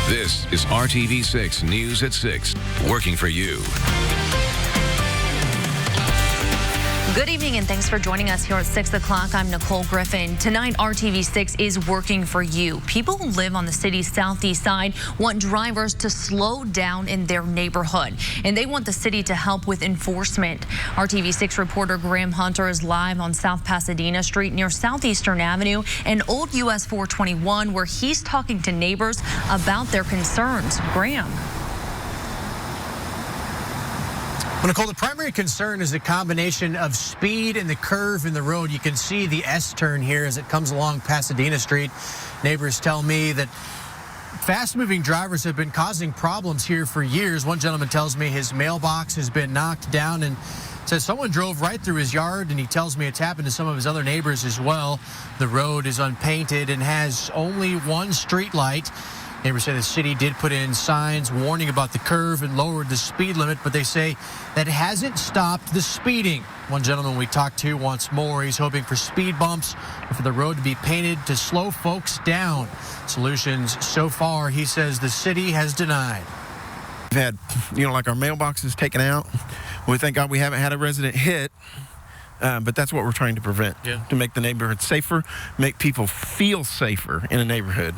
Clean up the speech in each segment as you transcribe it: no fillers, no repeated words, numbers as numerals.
This is RTV6 News at 6, working for you. Good evening and thanks for joining us here at 6 o'clock. I'm Nicole Griffin. Tonight, RTV6 is working for you. People who live on the city's southeast side want drivers to slow down in their neighborhood, and they want the city to help with enforcement. RTV6 reporter Graham Hunter is live on South Pasadena Street near Southeastern Avenue and Old US 421, where he's talking to neighbors about their concerns. Graham. Well, Nicole, the primary concern is a combination of speed and the curve in the road. You can see the S-turn here as it comes along Pasadena Street. Neighbors tell me that fast-moving drivers have been causing problems here for years. One gentleman tells me his mailbox has been knocked down and says someone drove right through his yard, and he tells me it's happened to some of his other neighbors as well. The road is unpainted and has only one street light. Neighbors say the city did put in signs warning about the curve and lowered the speed limit, but they say that hasn't stopped the speeding. One gentleman we talked to wants more. He's hoping for speed bumps or for the road to be painted to slow folks down. Solutions so far, he says, the city has denied. We've had, like our mailboxes taken out. We thank God we haven't had a resident hit. But that's what we're trying to prevent, to make the neighborhood safer, make people feel safer in a neighborhood.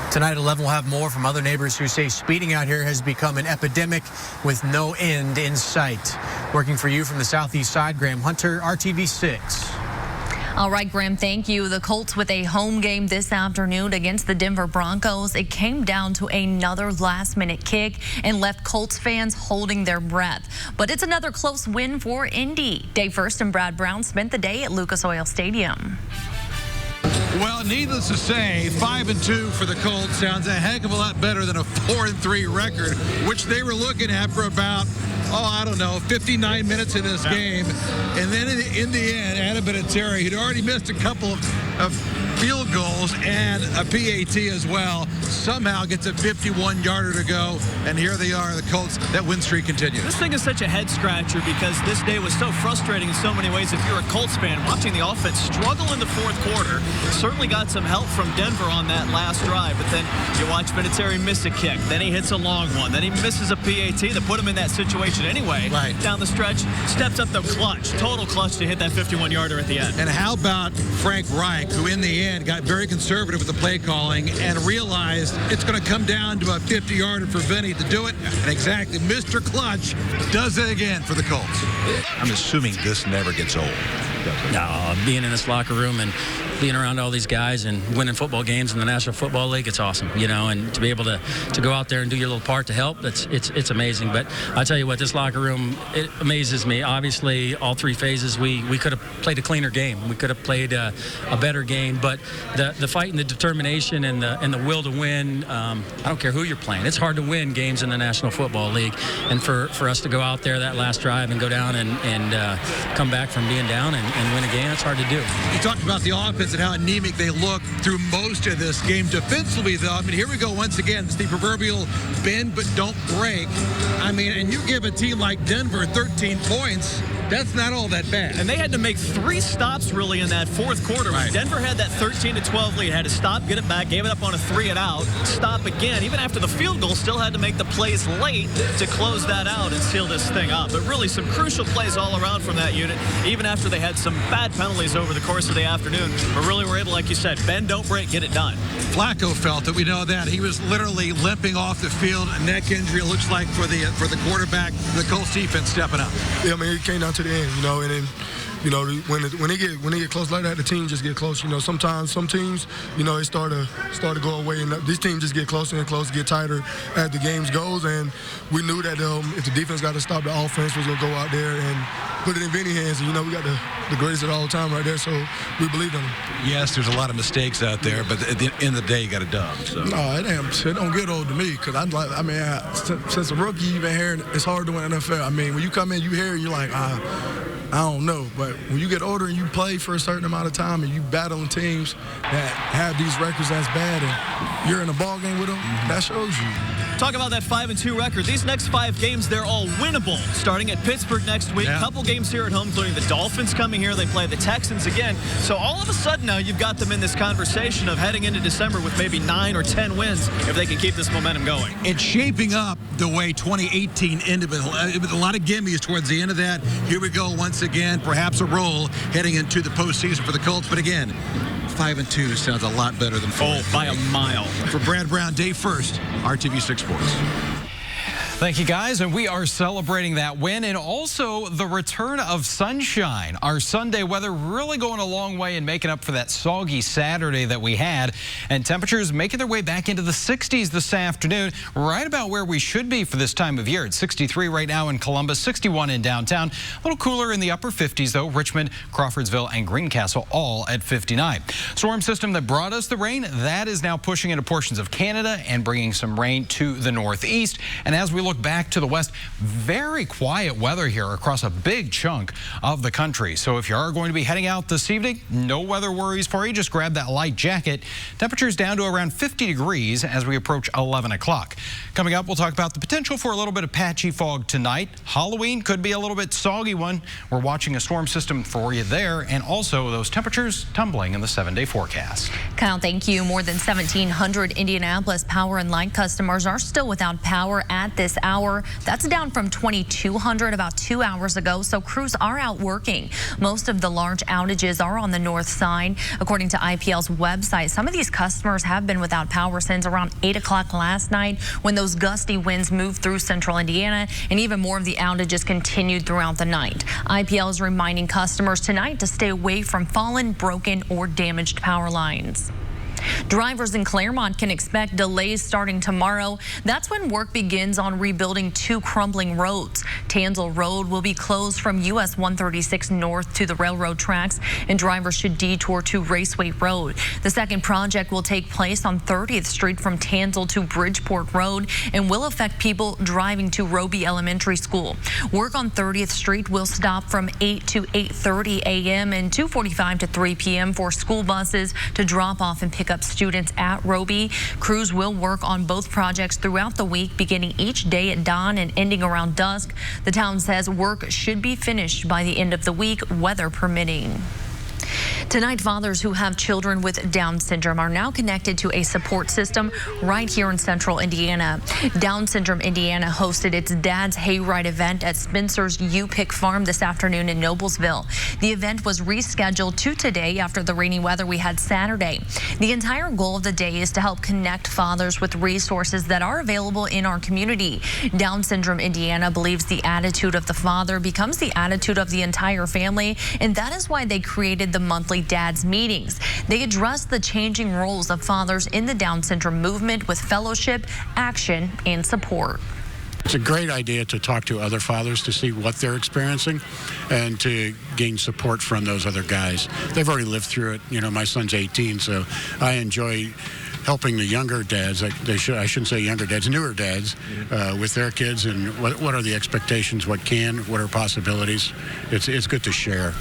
Tonight at 11, we'll have more from other neighbors who say speeding out here has become an epidemic with no end in sight. Working for you from the southeast side, Graham Hunter, RTV6. All right, Graham, thank you. The Colts with a home game this afternoon against the Denver Broncos. It came down to another last-minute kick and left Colts fans holding their breath. But it's another close win for Indy. Dave First and Brad Brown spent the day at Lucas Oil Stadium. Well, needless to say, 5-2 for the Colts sounds a heck of a lot better than a 4-3 record, which they were looking at for about, 59 minutes in this game. And then in the end, Adam Vinatieri, who'd already missed a couple of field goals and a PAT as well, somehow gets a 51-yarder to go, and here they are, the Colts. That win streak continues. This thing is such a head-scratcher because this day was so frustrating in so many ways. If you're a Colts fan, watching the offense struggle in the fourth quarter, certainly got some help from Denver on that last drive, but then you watch Vinatieri miss a kick, then he hits a long one, then he misses a PAT that put him in that situation anyway. Right. Down the stretch, steps up the clutch, total clutch to hit that 51-yarder at the end. And how about Frank Reich, who in the end got very conservative with the play calling and realized it's going to come down to a 50-yarder for Vinny to do it. And exactly, Mr. Clutch does it again for the Colts. I'm assuming this never gets old. No, being in this locker room and being around all these guys and winning football games in the National Football League, it's awesome, and to be able to go out there and do your little part to help, it's amazing. But I tell you what, this locker room, it amazes me. Obviously, all three phases, we could have played a cleaner game. We could have played a better game, but the fight and the determination and the will to win, I don't care who you're playing. It's hard to win games in the National Football League, and for us to go out there that last drive and go down and come back from being down and win a game, it's hard to do. You talked about the offense and how anemic they look through most of this game. Defensively, though, here we go once again. It's the proverbial bend but don't break. And you give a team like Denver 13 points, that's not all that bad. And they had to make 3 stops, really, in that fourth quarter. Right. Denver had that 13-12 lead, had to stop, get it back, gave it up on a 3-and-out, stop again. Even after the field goal, still had to make the plays late to close that out and seal this thing up. But really, some crucial plays all around from that unit, even after they had some bad penalties over the course of the afternoon. But really were able, like you said, bend, don't break, get it done. Flacco felt it. We know that. He was literally limping off the field. A neck injury, it looks like, for the quarterback. The Colts defense stepping up. Yeah, it came down to the end, and then, when they get close like that, the team just get close. Sometimes some teams, it start to go away, and this team just get closer and closer, get tighter as the games goes. And we knew that if the defense got to stop, the offense was gonna go out there and put it in Vinny's hands. And, we got the greatest of all time right there, so we believed in him. Yes, there's a lot of mistakes out there, but at the end of the day, you got it done. So. No, it don't get old to me, because since a rookie, you've been hearing it's hard to win NFL. When you come in, you hear it, you're like, I don't know. But when you get older and you play for a certain amount of time and you battling teams that have these records that's bad and you're in a ball game with them, that shows you. Talk about that 5-2 record. These next 5 games, they're all winnable. Starting at Pittsburgh next week, a couple games here at home, including the Dolphins coming here. They play the Texans again. So all of a sudden now you've got them in this conversation of heading into December with maybe 9 or 10 wins if they can keep this momentum going. It's shaping up the way 2018 ended with a lot of gimmies towards the end of that. Here we go once again, perhaps a roll heading into the postseason for the Colts. But again, 5-2 sounds a lot better than 4. Oh, by a mile. For Brad Brown, Day First, RTV6 Sports. Thank you, guys, and we are celebrating that win and also the return of sunshine. Our Sunday weather really going a long way in making up for that soggy Saturday that we had, and temperatures making their way back into the 60s this afternoon, right about where we should be for this time of year. It's 63 right now in Columbus, 61 in downtown. A little cooler in the upper 50s, though. Richmond, Crawfordsville, and Greencastle all at 59. Storm system that brought us the rain, that is now pushing into portions of Canada and bringing some rain to the northeast. And as we look back to the west, very quiet weather here across a big chunk of the country. So if you are going to be heading out this evening, no weather worries for you. Just grab that light jacket. Temperatures down to around 50 degrees as we approach 11 o'clock. Coming up, we'll talk about the potential for a little bit of patchy fog tonight. Halloween could be a little bit soggy one. We're watching a storm system for you there, and also those temperatures tumbling in the 7-day forecast. Kyle, thank you. More than 1,700 Indianapolis power and light customers are still without power at this hour. That's down from 2,200 about 2 hours ago, so crews are out working. Most of the large outages are on the north side. According to IPL's website, some of these customers have been without power since around 8 o'clock last night when those gusty winds moved through central Indiana, and even more of the outages continued throughout the night. IPL is reminding customers tonight to stay away from fallen, broken, or damaged power lines. Drivers in Claremont can expect delays starting tomorrow. That's when work begins on rebuilding 2 crumbling roads. Tanzel Road will be closed from US 136 north to the railroad tracks, and drivers should detour to Raceway Road. The second project will take place on 30th Street from Tanzel to Bridgeport Road and will affect people driving to Roby Elementary School. Work on 30th Street will stop from 8 to 8:30 a.m. and 2:45 to 3 p.m. for school buses to drop off and pick up students at Roby. Crews will work on both projects throughout the week, beginning each day at dawn and ending around dusk. The town says work should be finished by the end of the week, weather permitting. Tonight, fathers who have children with Down syndrome are now connected to a support system right here in central Indiana. Down Syndrome Indiana hosted its Dad's Hayride event at Spencer's U-Pick Farm this afternoon in Noblesville. The event was rescheduled to today after the rainy weather we had Saturday. The entire goal of the day is to help connect fathers with resources that are available in our community. Down Syndrome Indiana believes the attitude of the father becomes the attitude of the entire family, and that is why they created the monthly Dad's meetings. They address the changing roles of fathers in the Down syndrome movement with fellowship, action, and support. It's a great idea to talk to other fathers to see what they're experiencing and to gain support from those other guys. They've already lived through it. You know, my son's 18, so I enjoy helping the younger dads, I shouldn't say younger dads, newer dads, with their kids and what are the expectations, what are possibilities. It's good to share.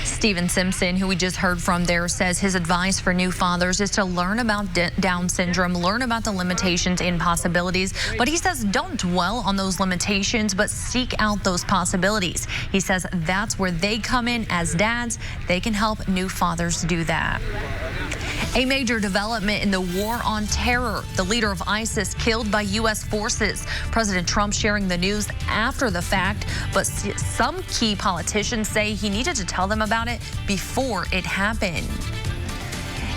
Stephen Simpson, who we just heard from there, says his advice for new fathers is to learn about Down syndrome, learn about the limitations and possibilities. But he says don't dwell on those limitations, but seek out those possibilities. He says that's where they come in as dads. They can help new fathers do that. A major development in the war on terror. The leader of ISIS killed by U.S. forces. President Trump sharing the news after the fact, but some key politicians say he needed to tell them about it before it happened.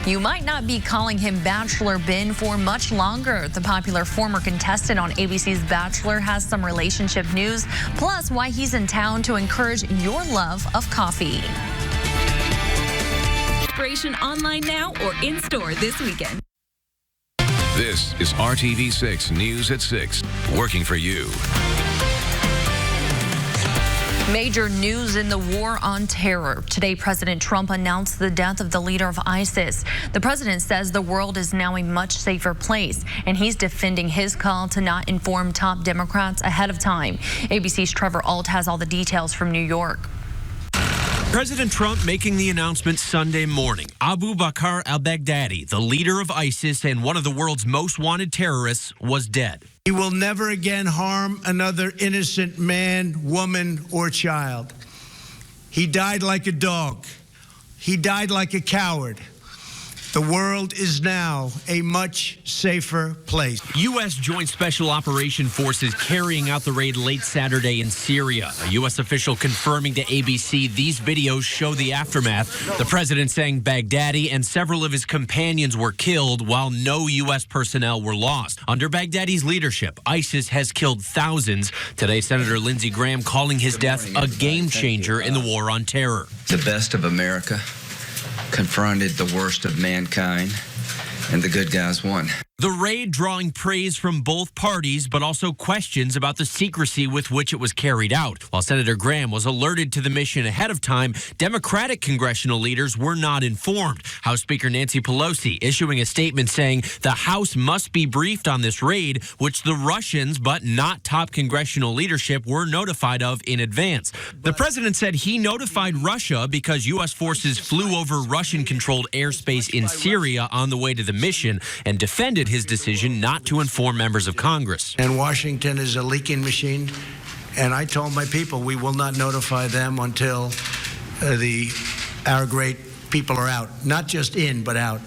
You might not be calling him Bachelor Ben for much longer. The popular former contestant on ABC's Bachelor has some relationship news, plus why he's in town to encourage your love of coffee. Inspiration online now or in store this weekend. This is RTV6 News at 6, working for you. Major news in the war on terror. Today, President Trump announced the death of the leader of ISIS. The president says the world is now a much safer place, and he's defending his call to not inform top Democrats ahead of time. ABC's Trevor Alt has all the details from New York. President Trump making the announcement Sunday morning. Abu Bakr al-Baghdadi, the leader of ISIS and one of the world's most wanted terrorists, was dead. He will never again harm another innocent man, woman, or child. He died like a dog. He died like a coward. The world is now a much safer place. U.S. Joint Special Operation Forces carrying out the raid late Saturday in Syria. A U.S. official confirming to ABC these videos show the aftermath. The president saying Baghdadi and several of his companions were killed while no U.S. personnel were lost. Under Baghdadi's leadership, ISIS has killed thousands. Today, Senator Lindsey Graham calling his death a game changer in the war on terror. The best of America confronted the worst of mankind, and the good guys won. The raid drawing praise from both parties, but also questions about the secrecy with which it was carried out. While Senator Graham was alerted to the mission ahead of time, Democratic congressional leaders were not informed. House Speaker Nancy Pelosi issuing a statement saying the House must be briefed on this raid, which the Russians, but not top congressional leadership, were notified of in advance. The president said he notified Russia because U.S. forces flew over Russian-controlled airspace in Syria on the way to the mission and defended his decision not to inform members of Congress. And Washington is a leaking machine, and I told my people we will not notify them until our great people are out, not just in, but out.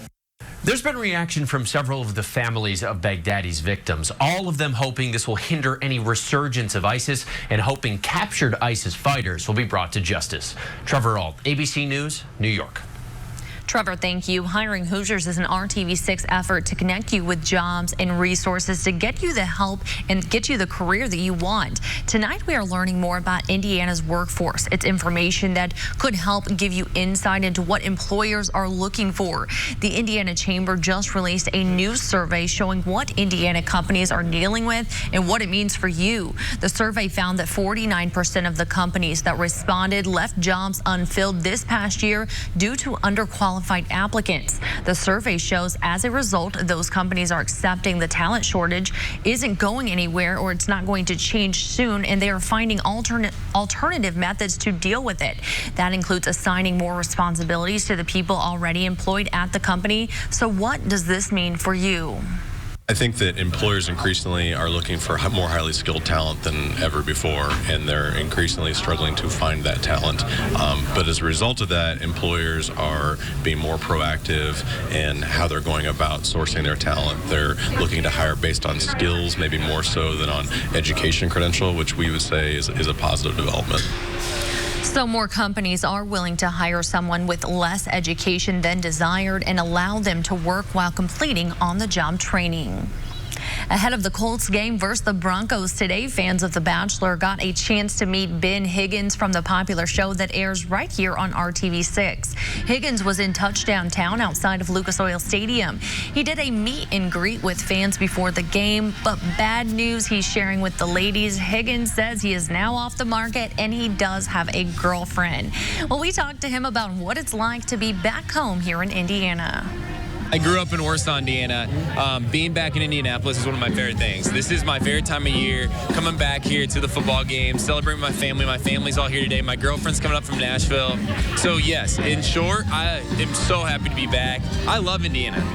There's been reaction from several of the families of Baghdadi's victims, all of them hoping this will hinder any resurgence of ISIS and hoping captured ISIS fighters will be brought to justice. Trevor Ault, ABC News, New York. Trevor, thank you. Hiring Hoosiers is an RTV6 effort to connect you with jobs and resources to get you the help and get you the career that you want. Tonight, we are learning more about Indiana's workforce. It's information that could help give you insight into what employers are looking for. The Indiana Chamber just released a new survey showing what Indiana companies are dealing with and what it means for you. The survey found that 49% of the companies that responded left jobs unfilled this past year due to underqualified applicants. The survey shows as a result, those companies are accepting the talent shortage isn't going anywhere or it's not going to change soon, and they are finding alternative methods to deal with it. That includes assigning more responsibilities to the people already employed at the company. So what does this mean for you? I think that employers increasingly are looking for more highly skilled talent than ever before, and they're increasingly struggling to find that talent. But as a result of that, employers are being more proactive in how they're going about sourcing their talent. They're looking to hire based on skills, maybe more so than on education credential, which we would say is a positive development. So more companies are willing to hire someone with less education than desired and allow them to work while completing on-the-job training. Ahead of the Colts game versus the Broncos today, fans of The Bachelor got a chance to meet Ben Higgins from the popular show that airs right here on RTV6. Higgins was in Touchdown Town outside of Lucas Oil Stadium. He did a meet and greet with fans before the game, but bad news he's sharing with the ladies. Higgins says he is now off the market and he does have a girlfriend. Well, we talked to him about what it's like to be back home here in Indiana. I grew up in Warsaw, Indiana. Being back in Indianapolis is one of my favorite things. This is my favorite time of year, coming back here to the football game, celebrating with my family. My family's all here today. My girlfriend's coming up from Nashville. So yes, in short, I am so happy to be back. I love Indiana.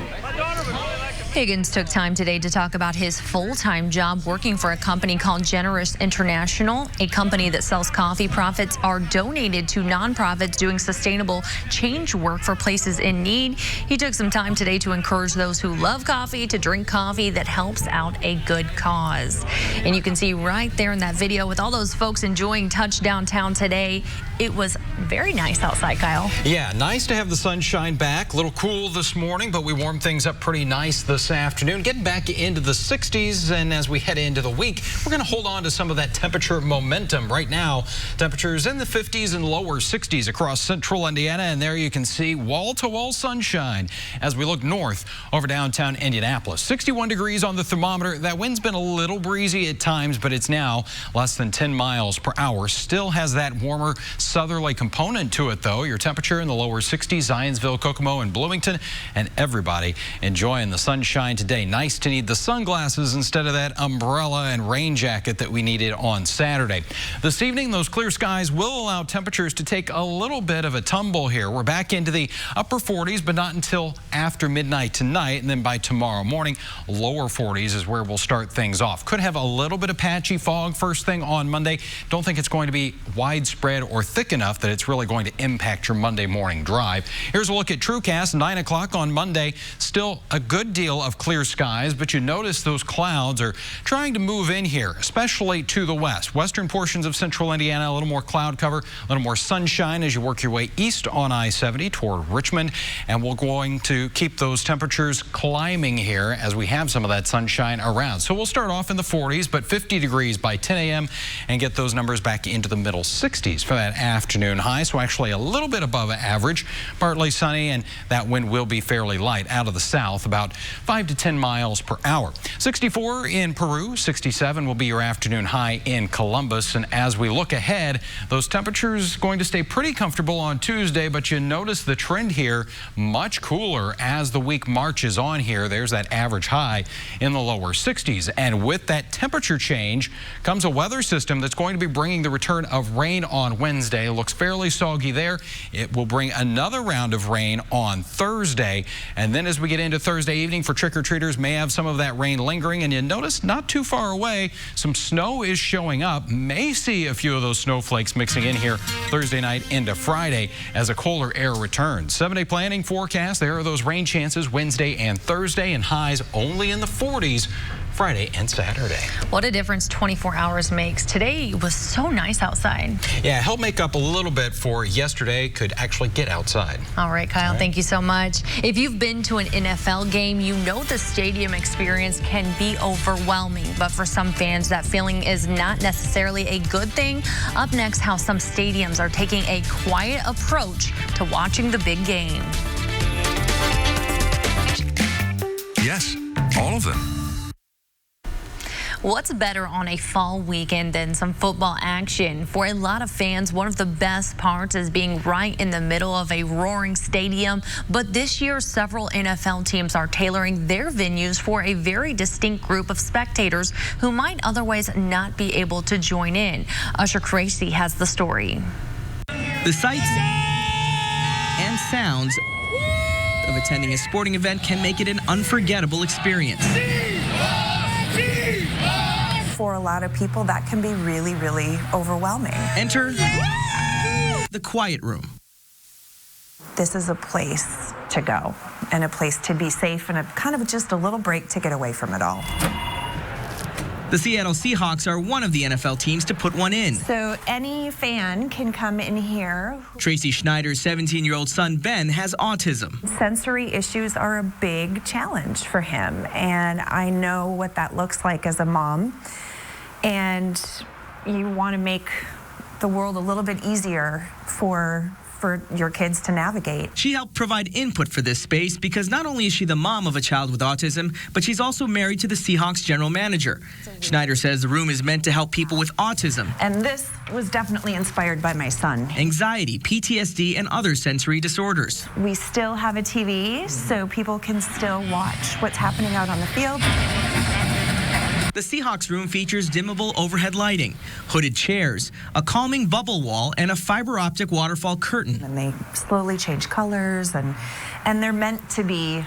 Higgins took time today to talk about his full-time job working for a company called Generous International, a company that sells coffee. Profits are donated to nonprofits doing sustainable change work for places in need. He took some time today to encourage those who love coffee to drink coffee that helps out a good cause. And you can see right there in that video with all those folks enjoying Touchdown Town today, it was very nice outside, Kyle. Yeah, nice to have the sunshine back. A little cool this morning, but we warmed things up pretty nice this afternoon, getting back into the 60s. And as we head into the week, we're going to hold on to some of that temperature momentum. Right now, temperatures in the 50s and lower 60s across central Indiana. And there you can see wall-to-wall sunshine as we look north over downtown Indianapolis. 61 degrees on the thermometer. That wind's been a little breezy at times, but it's now less than 10 miles per hour. Still has that warmer southerly component to it, though. Your temperature in the lower 60s, Zionsville, Kokomo, and Bloomington, and everybody enjoying the sunshine today. Nice to need the sunglasses instead of that umbrella and rain jacket that we needed on Saturday. This evening, those clear skies will allow temperatures to take a little bit of a tumble here. We're back into the upper 40s, but not until after midnight tonight, and then by tomorrow morning, lower 40s is where we'll start things off. Could have a little bit of patchy fog first thing on Monday. Don't think it's going to be widespread or thick enough that it's really going to impact your Monday morning drive. Here's a look at TrueCast, 9 o'clock on Monday. Still a good deal of clear skies, but you notice those clouds are trying to move in here, especially to the west. Western portions of central Indiana, a little more cloud cover, a little more sunshine as you work your way east on I-70 toward Richmond. And we're going to keep those temperatures climbing here as we have some of that sunshine around. So we'll start off in the 40s, but 50 degrees by 10 a.m. and get those numbers back into the middle 60s for that afternoon high. So actually a little bit above average, partly sunny, and that wind will be fairly light out of the south, about 5 to 10 miles per hour. 64 in Peru, 67 will be your afternoon high in Columbus. And as we look ahead, those temperatures going to stay pretty comfortable on Tuesday, but you notice the trend here, much cooler as the week marches on here. There's that average high in the lower 60s. And with that temperature change comes a weather system that's going to be bringing the return of rain on Wednesday. It looks fairly soggy there. It will bring another round of rain on Thursday. And then as we get into Thursday evening for trick-or-treaters, may have some of that rain lingering. And you notice not too far away, some snow is showing up. May see a few of those snowflakes mixing in here Thursday night into Friday as a colder air returns. 7-day planning forecast. There are those rain chances Wednesday and Thursday, and highs only in the 40s Friday and Saturday. What a difference 24 hours makes. Today was so nice outside. Yeah, help make up a little bit for yesterday. Could actually get outside. All right, Kyle, thank you so much. If you've been to an NFL game, you know the stadium experience can be overwhelming. But for some fans, that feeling is not necessarily a good thing. Up next, how some stadiums are taking a quiet approach to watching the big game. Yes, all of them. What's better on a fall weekend than some football action? For a lot of fans, one of the best parts is being right in the middle of a roaring stadium. But this year, several NFL teams are tailoring their venues for a very distinct group of spectators who might otherwise not be able to join in. Usher Crazy has the story. The sights and sounds of attending a sporting event can make it an unforgettable experience. For a lot of people, that can be really, really overwhelming. Enter the quiet room. This is a place to go and a place to be safe and a kind of just a little break to get away from it all. The Seattle Seahawks are one of the NFL teams to put one in. So any fan can come in here. Tracy Schneider's 17-year-old son, Ben, has autism. Sensory issues are a big challenge for him, and I know what that looks like as a mom. And you want to make the world a little bit easier for your kids to navigate. She helped provide input for this space because not only is she the mom of a child with autism, but she's also married to the Seahawks general manager. Schneider says the room is meant to help people with autism. And this was definitely inspired by my son. Anxiety, PTSD, and other sensory disorders. We still have a TV, so people can still watch what's happening out on the field. The Seahawks room features dimmable overhead lighting, hooded chairs, a calming bubble wall, and a fiber optic waterfall curtain. And they slowly change colors, and they're meant to be,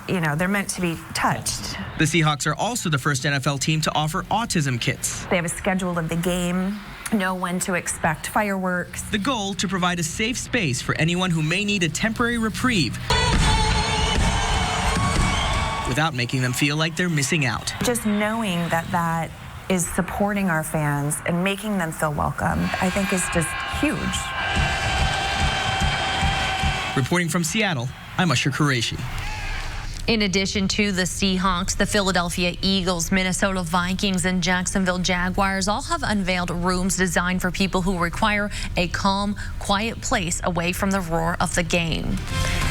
they're meant to be touched. The Seahawks are also the first NFL team to offer autism kits. They have a schedule of the game, know when to expect fireworks. The goal, to provide a safe space for anyone who may need a temporary reprieve, without making them feel like they're missing out. Just knowing that is supporting our fans and making them feel welcome, I think is just huge. Reporting from Seattle, I'm Usher Qureshi. In addition to the Seahawks, the Philadelphia Eagles, Minnesota Vikings, and Jacksonville Jaguars all have unveiled rooms designed for people who require a calm, quiet place away from the roar of the game.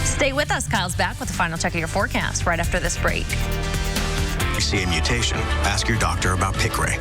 Stay with us. Kyle's back with the final check of your forecast right after this break. If you see a mutation, ask your doctor about Piqray.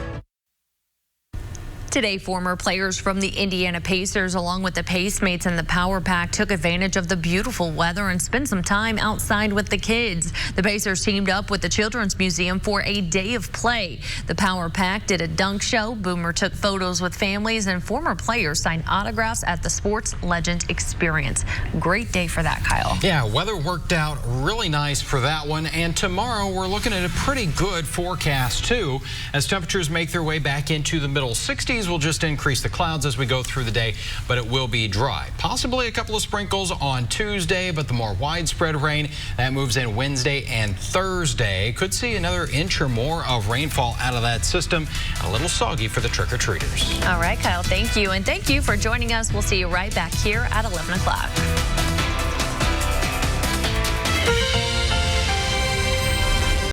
Today, former players from the Indiana Pacers, along with the Pacemates and the Power Pack, took advantage of the beautiful weather and spent some time outside with the kids. The Pacers teamed up with the Children's Museum for a day of play. The Power Pack did a dunk show. Boomer took photos with families, and former players signed autographs at the Sports Legend Experience. Great day for that, Kyle. Yeah, weather worked out really nice for that one. And tomorrow we're looking at a pretty good forecast too, as temperatures make their way back into the middle 60s. Will just increase the clouds as we go through the day, but it will be dry. Possibly a couple of sprinkles on Tuesday, but the more widespread rain that moves in Wednesday and Thursday. Could see another inch or more of rainfall out of that system. A little soggy for the trick-or-treaters. All right, Kyle, thank you. And thank you for joining us. We'll see you right back here at 11 o'clock.